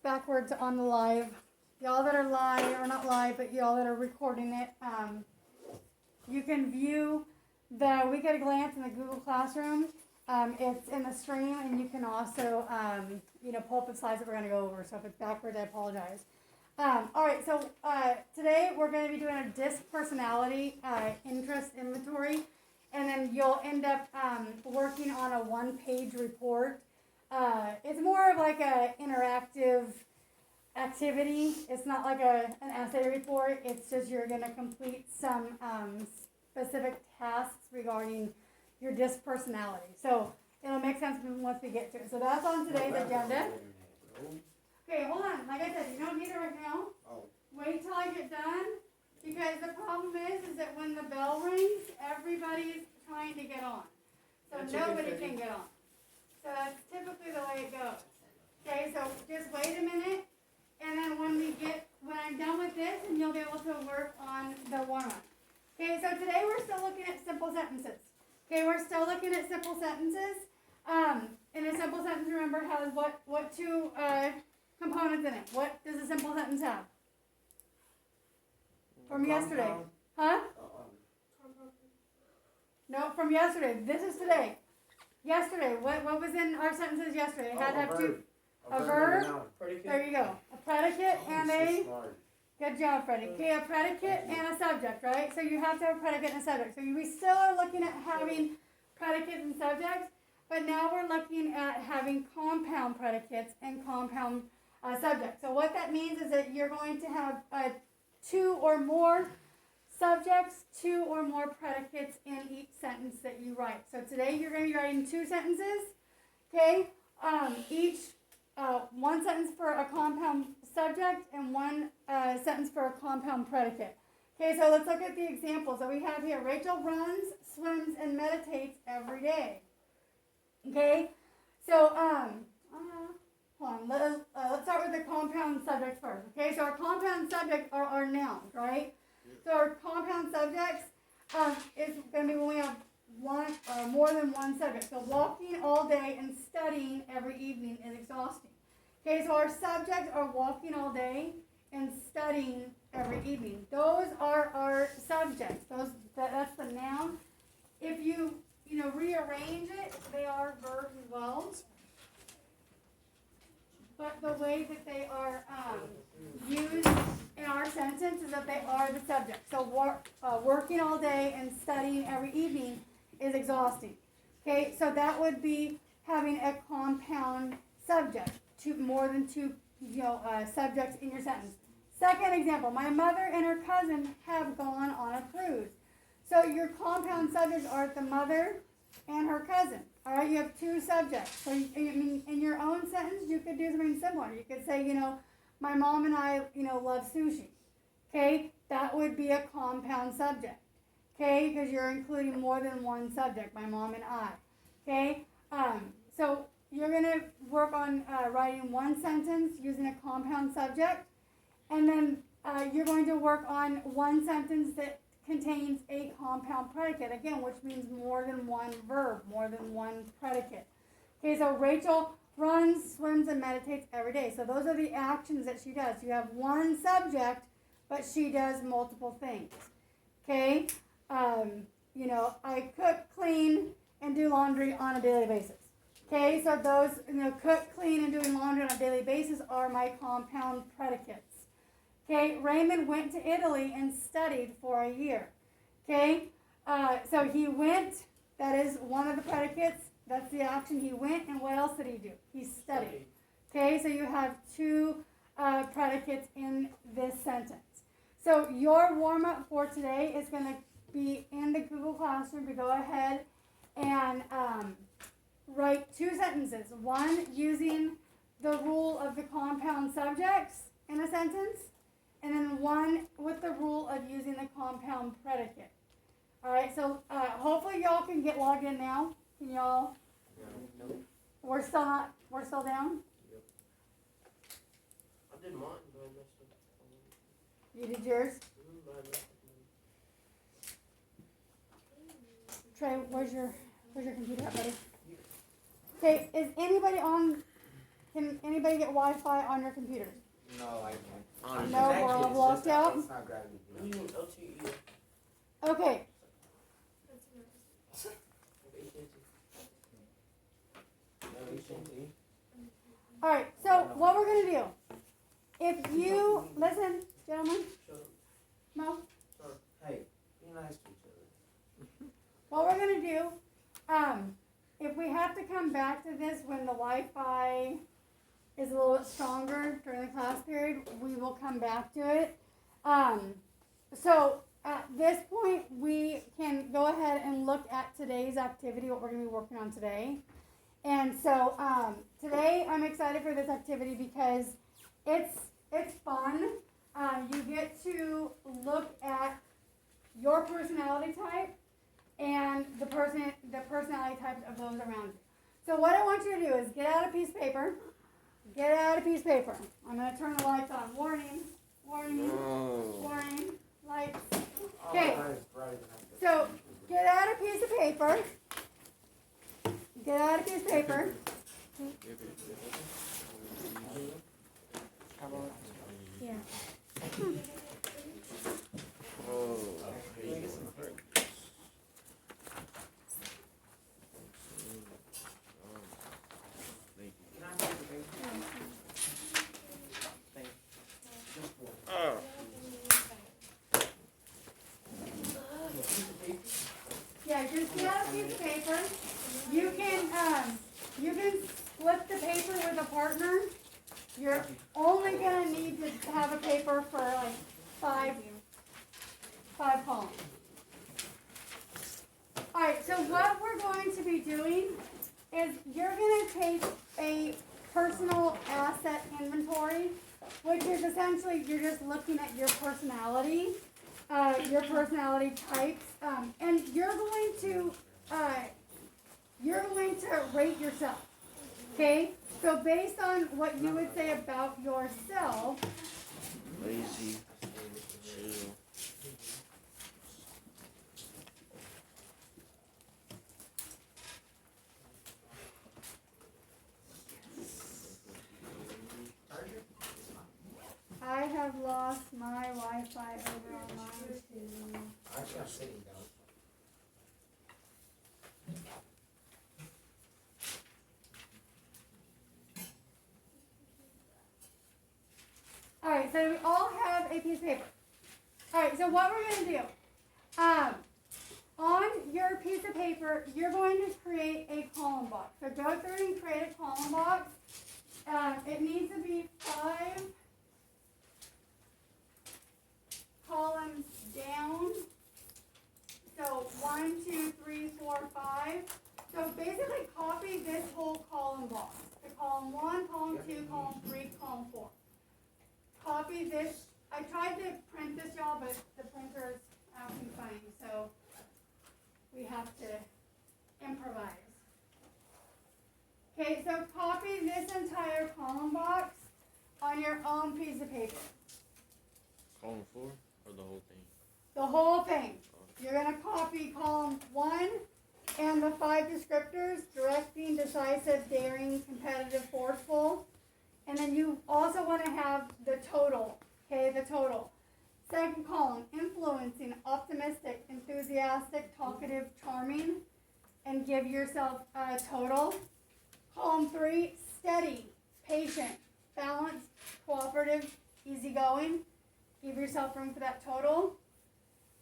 backwards on the live. Y'all that are live, or not live, but y'all that are recording it, you can view the Week at a Glance in the Google Classroom. It's in the stream, and you can also, pull up the slides that we're going to go over. So if it's backwards, I apologize. All right, so today we're going to be doing a DISC personality interest inventory, and then you'll end up working on a one-page report. It's more of like an interactive activity. It's not like an essay report. It's just you're going to complete some specific tasks regarding your DISC personality. So it'll make sense once we get to it. So that's on today's agenda. Okay, hold on. Like I said, you don't need it right now. Wait till I get done, because the problem is that when the bell rings, everybody's trying to get on. So nobody can get on. So that's typically the way it goes. Okay, so just wait a minute, and then when I'm done with this, and you'll be able to work on the warm-up. Okay, so today we're still looking at simple sentences. Okay, we're still looking at simple sentences. And a simple sentence, remember, has what two components in it? What does a simple sentence have? From yesterday. Huh? No, from yesterday. This is today. Yesterday. What was in our sentences yesterday? It had to have two. A verb. There you go. A predicate and a... Good job, Freddie. Okay, a predicate and a subject, right? So you have to have a predicate and a subject. So we still are looking at having predicates and subjects, but now we're looking at having compound predicates and compound subjects. So what that means is that you're going to have two or more subjects, two or more predicates in each sentence that you write. So today you're going to be writing two sentences, okay? One sentence for a compound subject and one sentence for a compound predicate. Okay, so let's look at the examples that we have here. Rachel runs, swims, and meditates every day. Okay, so hold on. Let's start with the compound subjects first. Okay, so our compound subjects are our nouns, right? So our compound subjects is going to be when we have one or more than one subject. So walking all day and studying every evening is exhausting. Okay, so our subjects are walking all day and studying every evening. Those are our subjects. That's the noun. If you rearrange it, they are verbs as well. But the way that they are used in our sentence is that they are the subject. So working all day and studying every evening is exhausting. Okay, so that would be having a compound subject. More than two subjects in your sentence. Second example, my mother and her cousin have gone on a cruise. So your compound subjects are the mother and her cousin. All right, you have two subjects. So in your own sentence, you could do something similar. You could say, my mom and I, love sushi. Okay, that would be a compound subject. Okay, because you're including more than one subject, my mom and I. Okay, so you're going to work on writing one sentence using a compound subject, and then you're going to work on one sentence that contains a compound predicate, again, which means more than one verb, more than one predicate. Okay, so Rachel runs, swims, and meditates every day. So those are the actions that she does. You have one subject, but she does multiple things. Okay, I cook, clean, and do laundry on a daily basis. Okay, so those, cook, clean, and doing laundry on a daily basis are my compound predicates. Okay, Raymond went to Italy and studied for a year. Okay, so he went, that is one of the predicates, that's the action, he went, and what else did he do? He studied. Okay, so you have two predicates in this sentence. So your warm-up for today is going to be in the Google Classroom to go ahead and write two sentences. One using the rule of the compound subjects in a sentence, and then one with the rule of using the compound predicate. All right, so hopefully y'all can get logged in now. Can y'all? No. We're still down? Yep. I did mine, but I messed up. You did yours? But I messed up. Trey, where's your computer at, buddy? Okay, is anybody on can anybody get Wi-Fi on your computers? No, I can't. Honestly. No, we're all blocked out. It's not gravity. You need LTE. Okay, alright, so what we're gonna do, if you, listen, gentlemen, Mo, Hey, be nice to each other. what we're gonna do, if we have to come back to this when the Wi-Fi is a little bit stronger during the class period, we will come back to it. So at this point, we can go ahead and look at today's activity, what we're gonna be working on today. And so, today I'm excited for this activity because it's fun. You get to look at your personality type and the personality types of those around you. So what I want you to do is get out a piece of paper. Get out a piece of paper. I'm going to turn the lights on. Warning, warning, warning, lights. Okay, so get out a piece of paper. Get out a piece of paper. Yeah. Yeah, just get out a piece of paper. You can split the paper with a partner. You're only gonna need to have a paper for like five columns. Alright, so what we're going to be doing is you're gonna take a personal asset inventory, which is essentially you're just looking at your personality types, and you're going to rate yourself. Okay? So based on what you would say about yourself, Lazy, chill. I have lost my Wi-Fi over on mine too. Actually, I'm sitting down. Alright, so we all have a piece of paper. Alright, so what we're going to do, on your piece of paper, you're going to create a column box. So go through and create a column box. It needs to be 5 columns down. So 1, 2, 3, 4, 5. So basically copy this whole column box. The column 1, column 2, column 3, column 4. Copy this. I tried to print this, y'all, but the printer is acting funny, so we have to improvise. Okay, so copy this entire column box on your own piece of paper. Column 4 or the whole thing? The whole thing. You're going to copy column 1 and the 5 descriptors: directing, decisive, daring, competitive, forceful. And then you also want to have the total, okay, the total. Second column, influencing, optimistic, enthusiastic, talkative, charming, and give yourself a total. Column 3, steady, patient, balanced, cooperative, easygoing. Give yourself room for that total.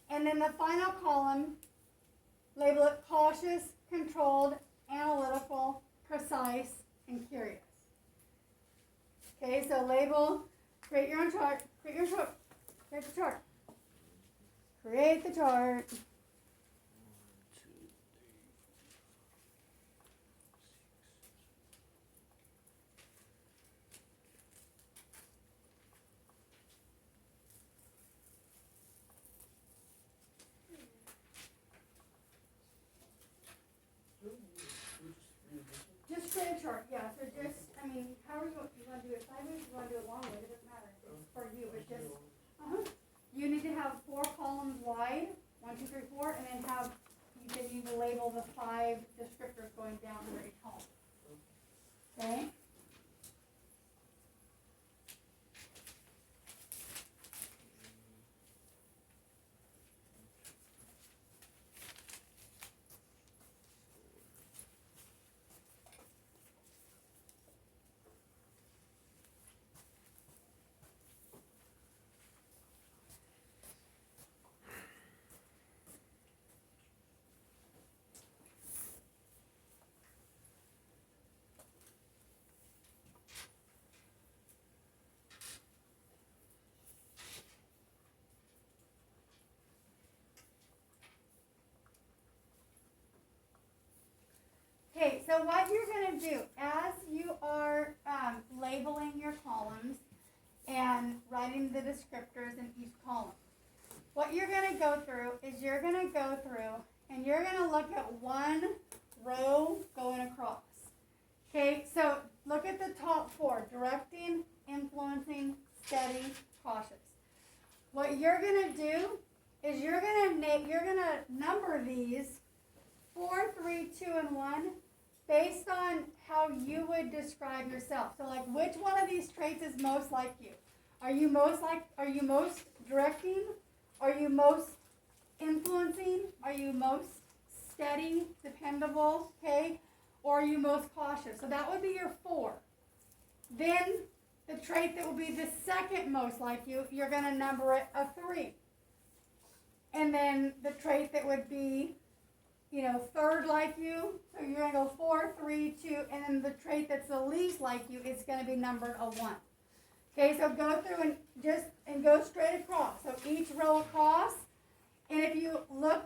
And then the final column, label it cautious, controlled, analytical, precise, and curious. Okay, so label, create your own chart, create the chart. Create the chart. Just create a chart, yeah, so just, however you want to do it sideways, you want to do it long way, it doesn't matter, it's for you, it's just, You need to have 4 columns wide, 1, 2, 3, 4, and then you need to label the 5 descriptors going down under each column. Okay? So what you're gonna do, as you are labeling your columns and writing the descriptors in each column, what you're gonna go through is you're gonna go through and you're gonna look at one row going across. Okay, so look at the top four: directing, influencing, steady, cautious. What you're gonna do is you're gonna number these 4, 3, 2, and 1 based on how you would describe yourself. So like, which one of these traits is most like you? Are you most directing? Are you most influencing? Are you most steady, dependable, okay? Or are you most cautious? So that would be your 4. Then the trait that will be the second most like you, you're going to number it a 3. And then the trait that would be, third like you, so you're going to go 4, 3, 2, and then the trait that's the least like you is going to be numbered a 1. Okay, so go through and go straight across. So each row across, and if you look,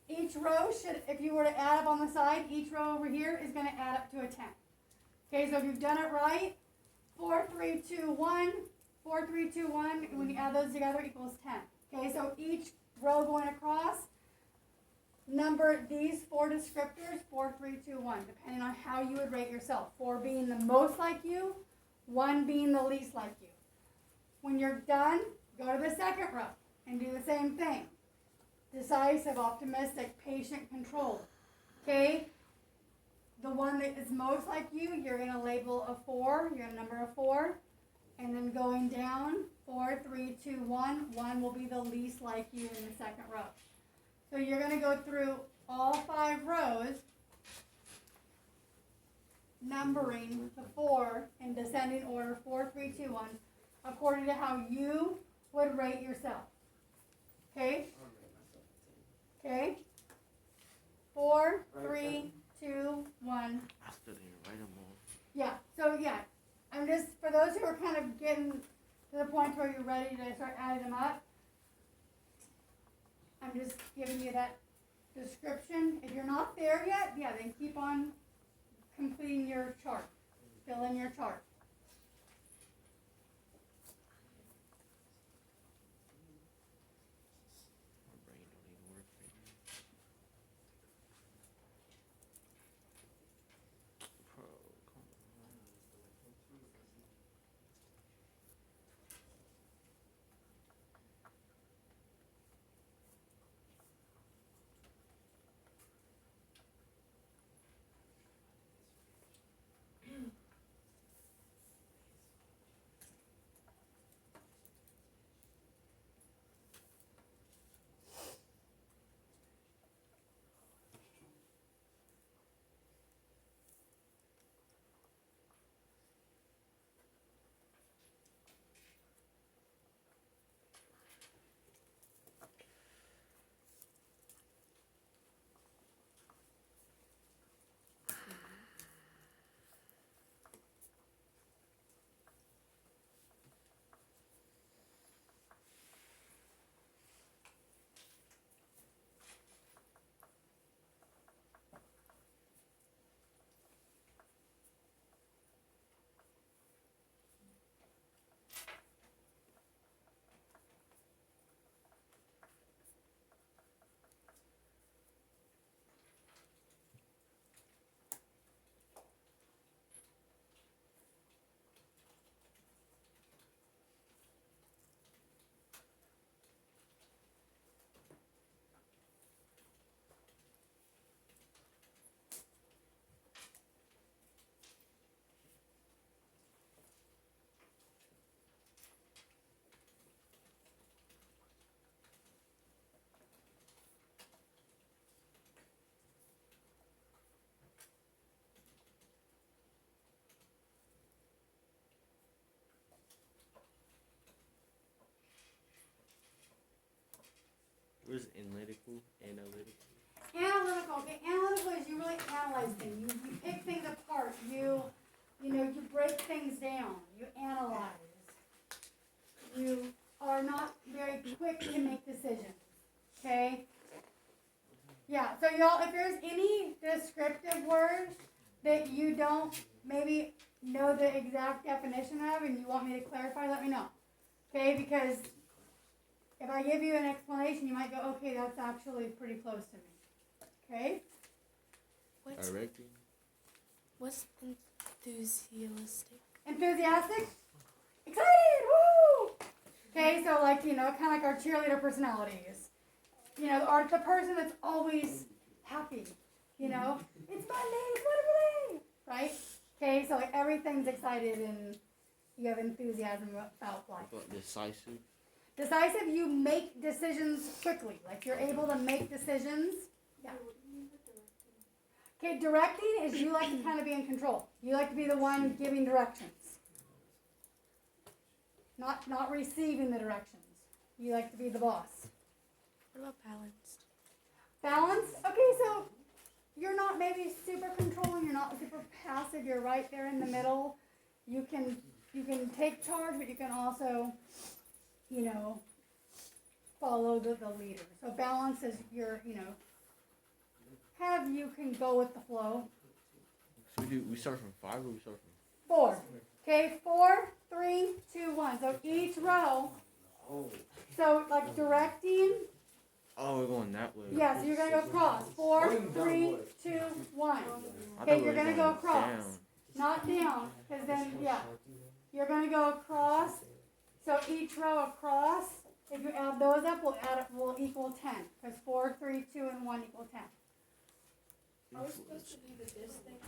each row if you were to add up on the side, each row over here is going to add up to a 10. Okay, so if you've done it right, 4, 3, 2, 1, 4, 3, 2, 1, and when you add those together equals 10. Okay, so each row going across, number these 4 descriptors, 4, 3, 2, 1, depending on how you would rate yourself. 4 being the most like you, 1 being the least like you. When you're done, go to the second row and do the same thing. Decisive, optimistic, patient, controlled. Okay? The one that is most like you, you're going to label a 4. You're going to number a 4. And then going down, 4, 3, 2, 1. 1 will be the least like you in the second row. So you're going to go through all 5 rows, numbering the 4 in descending order, 4, 3, 2, 1, according to how you would rate yourself. Okay? Okay? 4, 3, 2, 1. I still didn't write them all. Yeah, so yeah, I'm just, for those who are kind of getting to the point where you're ready to start adding them up, I'm just giving you that description. If you're not there yet, yeah, then keep on completing your chart. Fill in your chart. My brain don't even work right now. Bro, come on. Where's analytical? Analytical. Okay, analytical is you really analyze things. You pick things apart. You break things down. You analyze. You are not very quick to make decisions. Okay? Yeah, so y'all, if there's any descriptive words that you don't maybe know the exact definition of and you want me to clarify, let me know. Okay, because if I give you an explanation, you might go, okay, that's actually pretty close to me. Okay? What's Directing. what's enthusiastic? Enthusiastic? Excited! Woo! Okay, so like, kind of like our cheerleader personalities. The person that's always happy. It's Monday, it's wonderful day! Right? Okay, so like everything's excited and you have enthusiasm about life. What, decisive? Decisive, you make decisions quickly. Like you're able to make decisions. Yeah. Okay, directing is you like to kind of be in control. You like to be the one giving directions. Not receiving the directions. You like to be the boss. What about balanced? Balance? Okay, so you're not maybe super controlling, you're not super passive, you're right there in the middle. You can take charge, but you can also, follow the leader. So balance is your, you can go with the flow. So we start from 5 or we start from 4. Okay, 4, 3, 2, 1. So each row, Oh. so like directing, Oh, we're going that way. yeah, so you're going to go across. 4, 3, 2, 1. I Okay, thought we you're were going to going go across. down. Not down, because then, yeah. You're going to go across. So each row across, if you add those up, will equal 10. Because 4, 3, 2, and 1 equal 10. Are we supposed to do the this thing?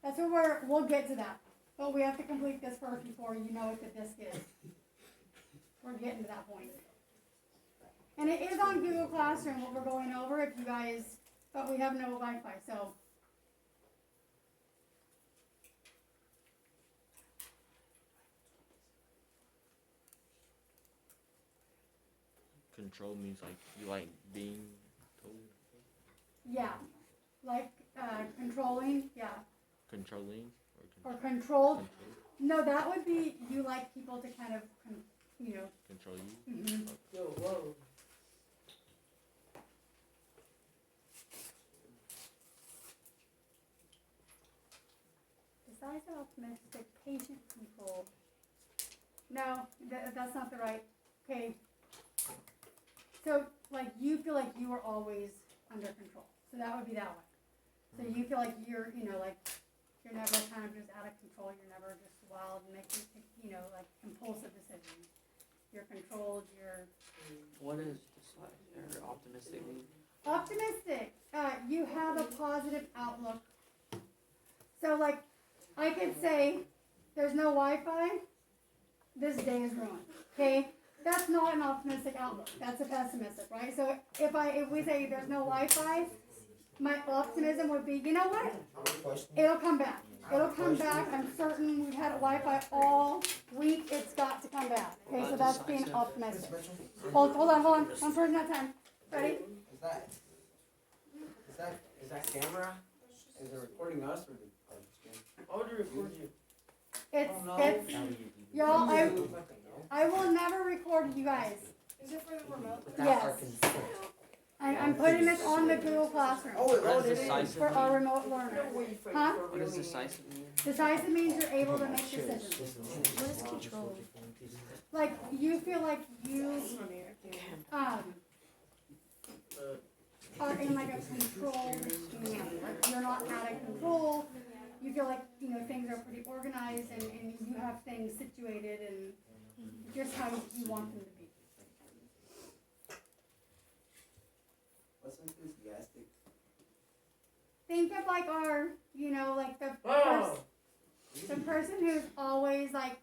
That's where we'll get to that. But we have to complete this first before you know what the disc is. We're getting to that point. And it is on Google Classroom what we're going over if you guys, but we have no Wi-Fi, so. Control means like you like being told. Yeah, like controlling, yeah, Controlling or controlled. control, No, that would be you like people to kind of, control you. mhm. Yo, whoa. Decisive, optimistic, patient, controlled. No, that's not the right. Okay. So, like, you feel like you are always under control. So that would be that one. So you feel like you're, like, you're never kind of just out of control. You're never just wild and making, like impulsive decisions. You're controlled. You're What is decisive or optimistic mean? optimistic. You have a positive outlook. So, like, I could say, there's no Wi-Fi. This day is ruined. Okay. That's not an optimistic outlook. That's a pessimistic, right? So if we say there's no Wi-Fi, my optimism would be, you know what? It'll come back. It'll come back. I'm certain we've had Wi-Fi all week. It's got to come back. Okay, so that's being optimistic. Hold on. One person at a time. Ready? Is that camera? Is it recording us or I would record you. It's y'all. I will never record you guys. Is it for the remote? Yes. I'm putting this on the Google Classroom What is decisive for our mean? remote learners. Huh? What does decisive mean? Decisive means you're able to make decisions. What is control? Like you feel like you are in like a controlled manner. Like you're not out of control. You feel like things are pretty organized and you have things situated and just how you want them to be. What's enthusiastic? Think of like our, like Oh! the person who's always like,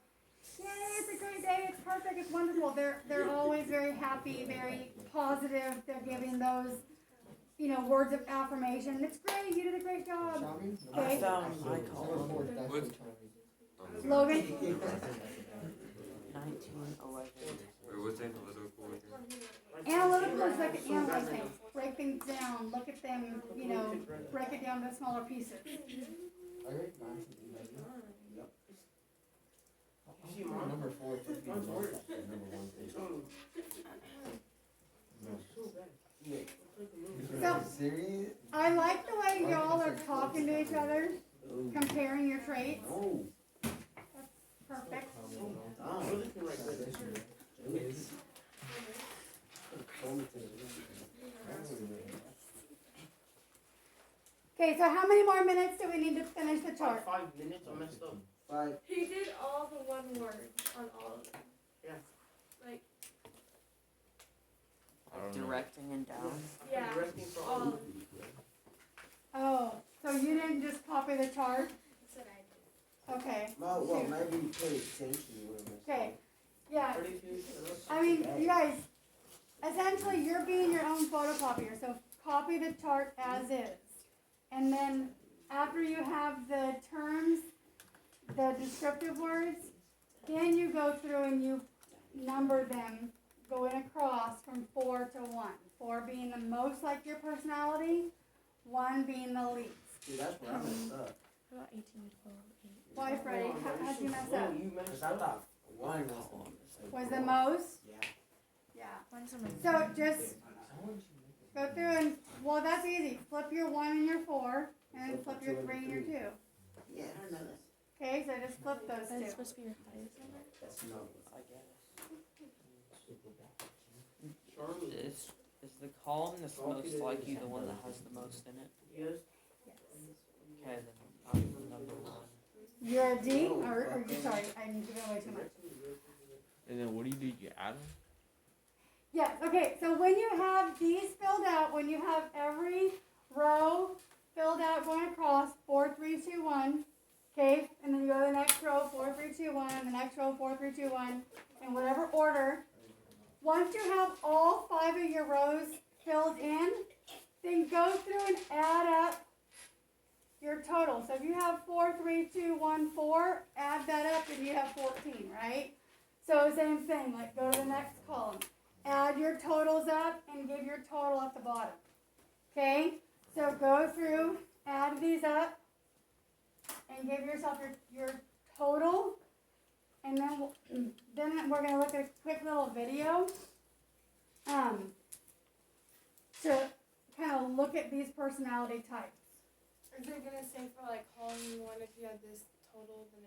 yay, it's a great day, it's perfect, it's wonderful. They're always very happy, very positive. They're giving those, words of affirmation. It's great, you did a great job. I Okay, found my column. Logan. 1911. Analytical is like to analyze things, break things down, look at them, break it down to smaller pieces. You see mine? Number 4 should be Mine's the worse. number 1 page. So bad. So Serious? I like the way y'all are talking talking to each other, comparing your traits. Oh. Perfect. I'm really looking like this. Okay, so how many more minutes do we need to finish the Like chart? 5 minutes, I messed up. 5. He did all the one word on all of them. Yeah. Like, I don't know. Directing and down. yeah. Directing for all All of of them. Oh, so you didn't just copy the chart? That's what I did. Okay, Well, maybe you pay attention when okay, yeah. 32, I mean, you guys, essentially you're being your own photocopier, so copy the chart as is. And then after you have the terms, the descriptive words, then you go through and you number them going across from 4 to 1. 4 being the most like your personality, 1 being the least. See, that's where I messed up. About 18, 12, 8. Why, Freddie? How'd you mess up? You Because messed I up. thought 1 Was the most? Yeah. Yeah. Mine's on my So just go through and, well, that's easy. Flip your 1 and your 4, and then flip your 3 and your 2. Yeah, I know that. Okay, so just flip those That's two. supposed to be your highest number? That's no. I guess. Charlie. Is the column that's most like you the one that has the most in it? Yes. Okay, then I'm the number 1. You're a D, or sorry, I'm giving away too much. And then what do? You add them? Yes, okay, so when you have these filled out, when you have every row filled out going across, 4, 3, 2, 1, okay, and then you go to the next row, 4, 3, 2, 1, the next row, 4, 3, 2, 1, in whatever order. Once you have all 5 of your rows filled in, then go through and add up your total. So if you have 4, 3, 2, 1, 4, add that up and you have 14, right? So same thing, like go to the next column. Add your totals up and give your total at the bottom. Okay? So go through, add these up, and give yourself your total. And then we're going to look at a quick little video to kind of look at these personality types. Is it gonna say for like column 1 if you have this total, then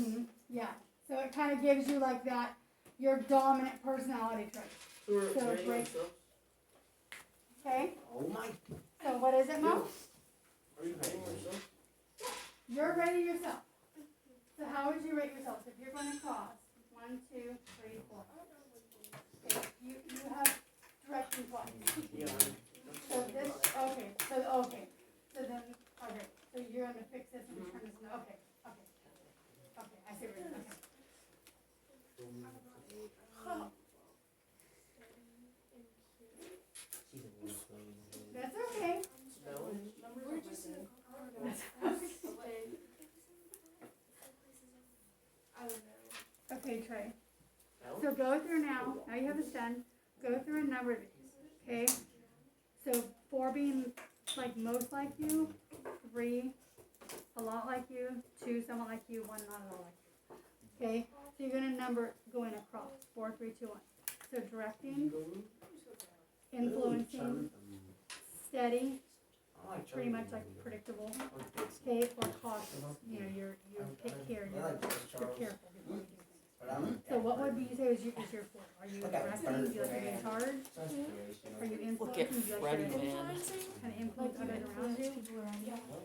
it's. Yeah. So it kind of gives you like that, your dominant personality trait. So we're So rating break- ourselves? Okay? Oh my. So what is it, Mo? Are you rating ourselves? You're rating yourself. So how would you rate yourself? So if you're going to cross, 1, 2, 3, 4. Okay, you have direction twice. Yeah. So this, okay, so then, okay, so you're gonna fix this and turn this, okay, I see what you're doing, That's okay. We're just in the I don't know. Okay, Trey, so go through now you have this done, go through and number these, okay? So 4 being like most like you, 3 a lot like you, 2 somewhat like you, 1 not at all like you. Okay, so you're gonna number going across 4, 3, 2, 1. So directing, influencing, steady, pretty much like predictable. Okay, or cautious. You know, you take care. You're careful. So what would you say is your 4? Are you directing? Do you like to be in charge? Are you Look at influencing? Do you like Freddie, to man. kind of influence others around you? Do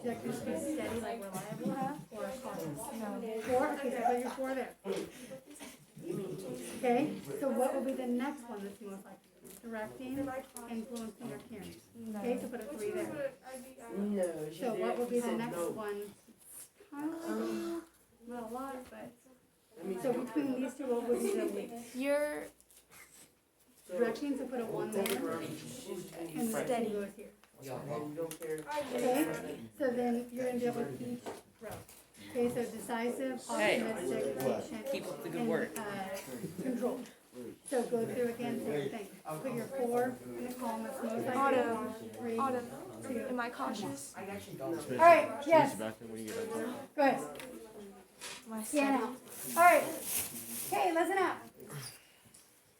you like to be steady, like reliable, or cautious? 4? Okay, so you're 4 there. Okay, so what will be the next one that's most like you? Directing, influencing, or caring? Okay, so put a 3 there. No, she So what will be the said next no. one? Kind of like, not a lot, but, That means so no. between these two, what would be the least? You're So, Directing, so put a 1 there, and the steady goes here. you don't care. Okay, so then you're gonna deal with each row. Okay, so decisive, Hey. optimistic, patient, Keep up the good and, work. control. So go through again, same thing. Put your 4 in the column that's most like Autumn. 3, Autumn. 2. Am I cautious? Alright, yes, Back then when you get back. go ahead. My Scan out. Alright, okay, listen up.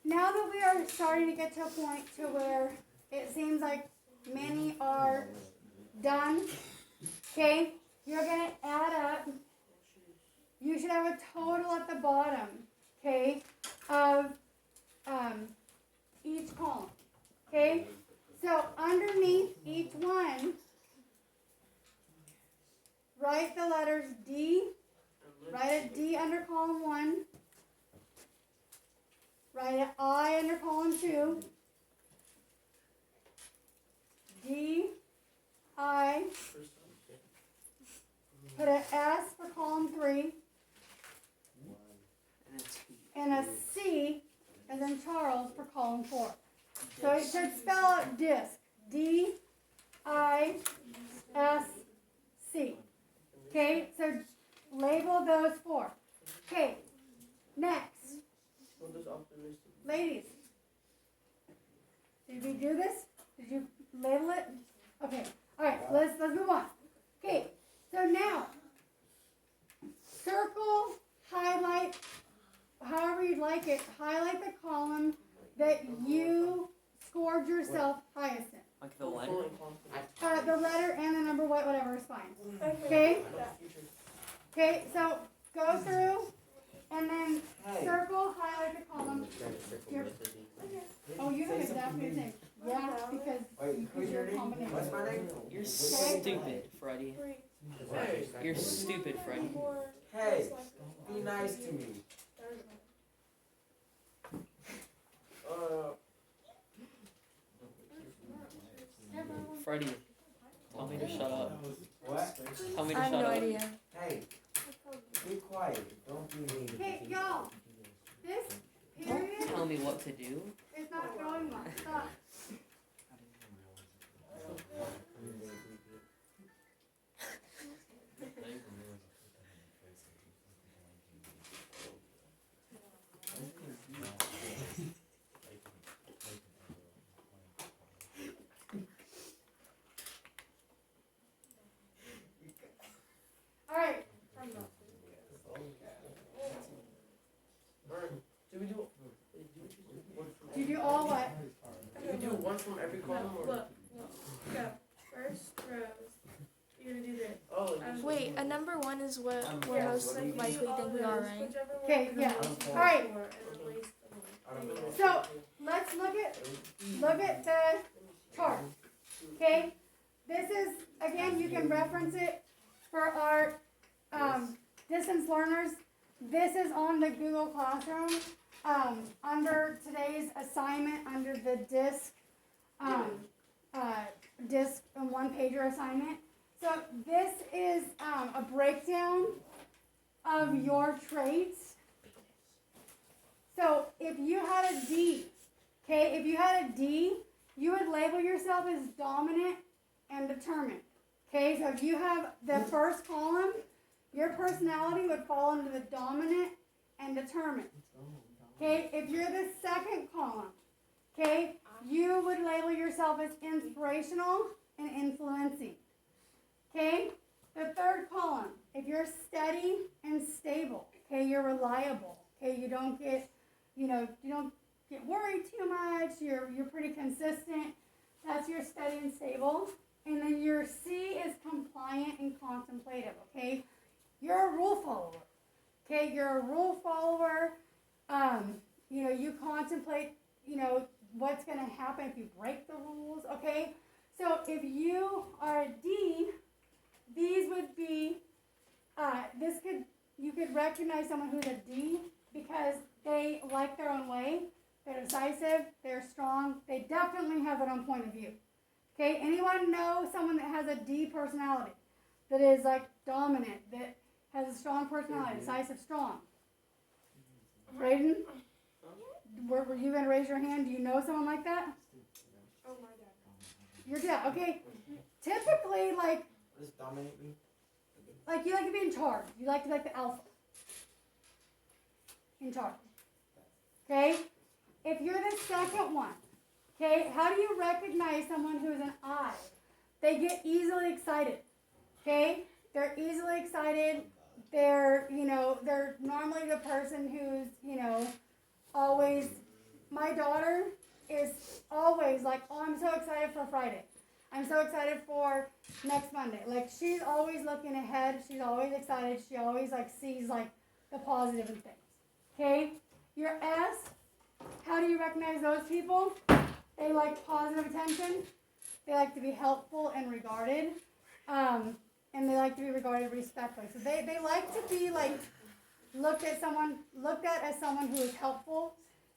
Now that we are starting to get to a point to where it seems like many are Done. Okay, you're gonna add up. You should have a total at the bottom, okay, of each column. Okay? So underneath each one, write the letters D. Write a D under column 1. Write an I under column 2. D, I. Put an S for column 3. And it's T. And a C, as in Charles, for column 4. So it should spell out disc. D, I, S, C. Okay, so label those 4. Okay, next. What does optimistic? Ladies, did we do this? Did you label it? Okay, alright, let's move on. Okay, so now, circle, highlight, however you'd like it, highlight the column that you scored yourself highest in. Like the letter. The letter and the number, whatever is fine. Okay? Okay, so go through and then Hey. circle, highlight the column. Oh, you have exactly the same. Yeah, because Wait, who's your name? combination. What's my name? You're stupid, Freddie. Hey. You're stupid, Freddie. Hey, be nice to me. Freddie, tell me to shut up. What? Tell me to I have shut no up. idea. Hey, be quiet. Don't be mean. Okay, y'all, this Don't period tell me what to do. is not going well. Stop. Alright, Did we do? did you all what? Did we do one from every column or? Look, go. First rows. You're gonna do this. Oh. Wait, a number 1 is what we're Yeah, most so you likely do think we are, right? Okay, yeah. Alright, so let's look at the chart. Okay? This is, again, you can reference it for our distance learners. This is on the Google Classroom. Under today's assignment, under the disc and one-pager assignment. So this is a breakdown of your traits. So if you had a D, okay, if you had a D, you would label yourself as dominant and determined. Okay, so if you have the first column, your personality would fall into the dominant and determined. Okay, if you're the second column, okay, you would label yourself as inspirational and influencing. Okay, the third column, if you're steady and stable, okay, you're reliable. Okay, you don't get worried too much. You're pretty consistent. That's your steady and stable. And then your C is compliant and contemplative. Okay, you're a rule follower. Okay, you're a rule follower. You contemplate, what's going to happen if you break the rules, okay? So if you are a D, these would be, you could recognize someone who's a D because they like their own way, they're decisive, they're strong, they definitely have their own point of view. Okay, anyone know someone that has a D personality, that is like dominant, that has a strong personality, decisive, strong? Brayden? Were you going to raise your hand? Do you know someone like that? Oh my god. Your dad, okay. Typically, What does dominate mean? you like to be in charge. You like to be like the alpha. In charge. Okay? If you're the second one, okay, how do you recognize someone who is an I? They get easily excited. Okay? They're easily excited. They're normally the person who's, always, my daughter is always like, oh, I'm so excited for Friday. I'm so excited for next Monday. Like, she's always looking ahead. She's always excited. She always, like, sees, like, the positive in things. Okay? Your S, how do you recognize those people? They like positive attention. They like to be helpful and regarded. And they like to be regarded respectfully. So they like to be, like, looked at as someone who is helpful.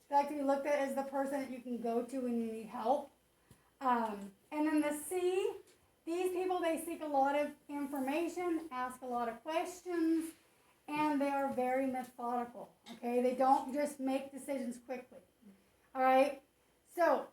They like to be looked at as the person that you can go to when you need help. And then the C, these people, they seek a lot of information, ask a lot of questions, and they are very methodical, okay? They don't just make decisions quickly, all right? So